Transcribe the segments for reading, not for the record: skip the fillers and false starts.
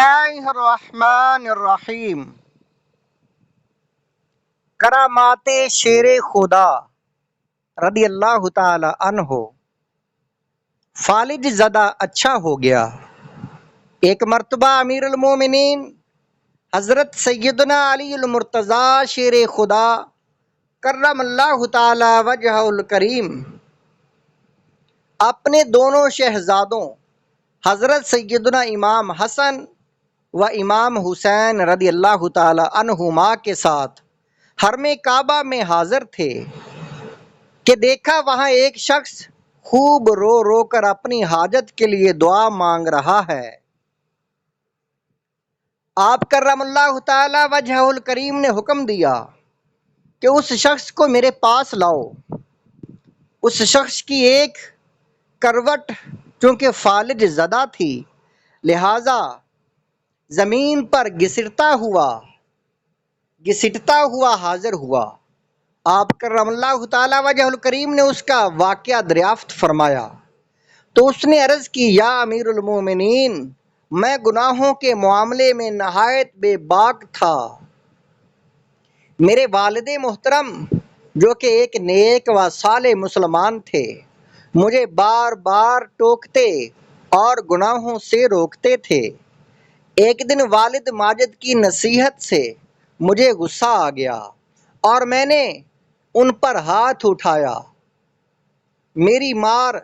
اللہ الرحمن الرحیم۔ کرامات شیر خدا رضی اللہ تعالی عنہ۔ فالج زدہ اچھا ہو گیا۔ ایک مرتبہ امیر المومنین حضرت سیدنا علی المرتضیٰ شیر خدا کرم اللہ تعالی وجہ الکریم اپنے دونوں شہزادوں حضرت سیدنا امام حسن و امام حسین رضی اللہ تعالی عنہما کے ساتھ حرم کعبہ میں حاضر تھے کہ دیکھا وہاں ایک شخص خوب رو رو کر اپنی حاجت کے لیے دعا مانگ رہا ہے۔ آپ کرم اللہ تعالی وجہ الکریم نے حکم دیا کہ اس شخص کو میرے پاس لاؤ۔ اس شخص کی ایک کروٹ چونکہ فالج زدہ تھی لہذا زمین پر گھسٹتا ہوا حاضر ہوا۔ آپ کرم اللہ تعالی وجہ الکریم نے اس کا واقعہ دریافت فرمایا تو اس نے عرض کی، یا امیر المومنین، میں گناہوں کے معاملے میں نہایت بے باک تھا۔ میرے والد محترم جو کہ ایک نیک و صالح مسلمان تھے مجھے بار بار ٹوکتے اور گناہوں سے روکتے تھے۔ ایک دن والد ماجد کی نصیحت سے مجھے غصہ آ گیا اور میں نے ان پر ہاتھ اٹھایا۔ میری مار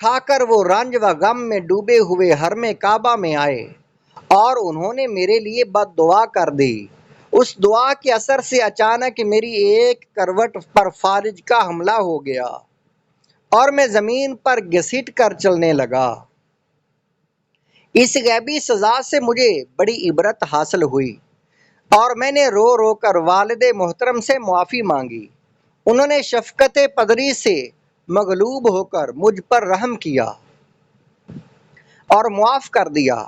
کھا کر وہ رنج و غم میں ڈوبے ہوئے حرم کعبہ میں آئے اور انہوں نے میرے لیے بد دعا کر دی۔ اس دعا کے اثر سے اچانک میری ایک کروٹ پر فالج کا حملہ ہو گیا اور میں زمین پر گھسٹ کر چلنے لگا۔ اس غیبی سزا سے مجھے بڑی عبرت حاصل ہوئی اور میں نے رو رو کر والد محترم سے معافی مانگی۔ انہوں نے شفقت پدری سے مغلوب ہو کر مجھ پر رحم کیا اور معاف کر دیا۔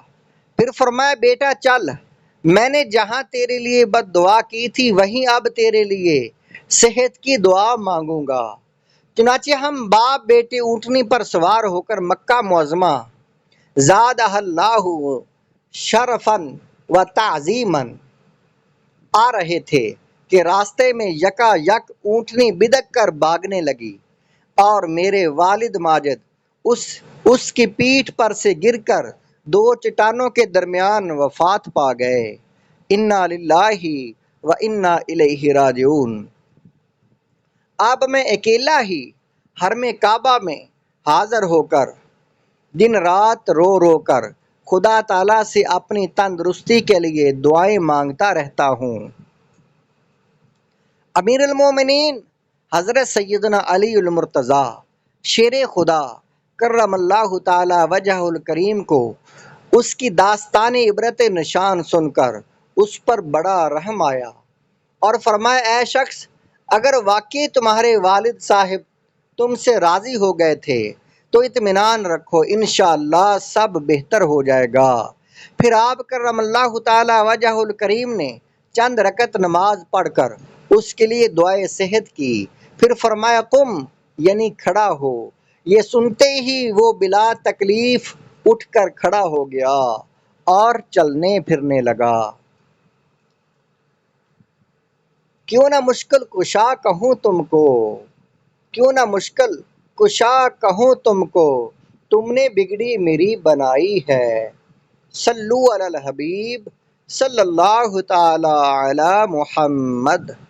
پھر فرمایا، بیٹا چل، میں نے جہاں تیرے لیے بد دعا کی تھی وہیں اب تیرے لیے صحت کی دعا مانگوں گا۔ چنانچہ ہم باپ بیٹے اونٹنی پر سوار ہو کر مکہ معظمہ زادہ اللہ شرفاً و تعظیماً آ رہے تھے کہ راستے میں یکا یک اونٹنی بدک کر بھاگنے لگی اور میرے والد ماجد اس کی پیٹھ پر سے گر کر دو چٹانوں کے درمیان وفات پا گئے۔ انا للہ و انا الیہ راجعون۔ اب میں اکیلا ہی حرم کعبہ میں حاضر ہو کر دن رات رو رو کر خدا تعالیٰ سے اپنی تندرستی کے لیے دعائیں مانگتا رہتا ہوں۔ امیر المومنین حضرت سیدنا علی المرتضیٰ شیر خدا کرم اللہ تعالی وجہ الکریم کو اس کی داستان عبرت نشان سن کر اس پر بڑا رحم آیا اور فرمایا، اے شخص، اگر واقعی تمہارے والد صاحب تم سے راضی ہو گئے تھے تو اطمینان رکھو، انشاءاللہ سب بہتر ہو جائے گا۔ پھر آپ کرم اللہ تعالی وجہ الکریم نے چند رکعت نماز پڑھ کر اس کے لیے دعائے صحت کی۔ پھر فرمایا، قم، یعنی کھڑا ہو۔ یہ سنتے ہی وہ بلا تکلیف اٹھ کر کھڑا ہو گیا اور چلنے پھرنے لگا۔ کیوں نہ مشکل کشا کہوں تم کو، کیوں نہ مشکل کشا کہوں تم کو، تم نے بگڑی میری بنائی ہے۔ صلو علی الحبیب صلی اللہ تعالی علی محمد۔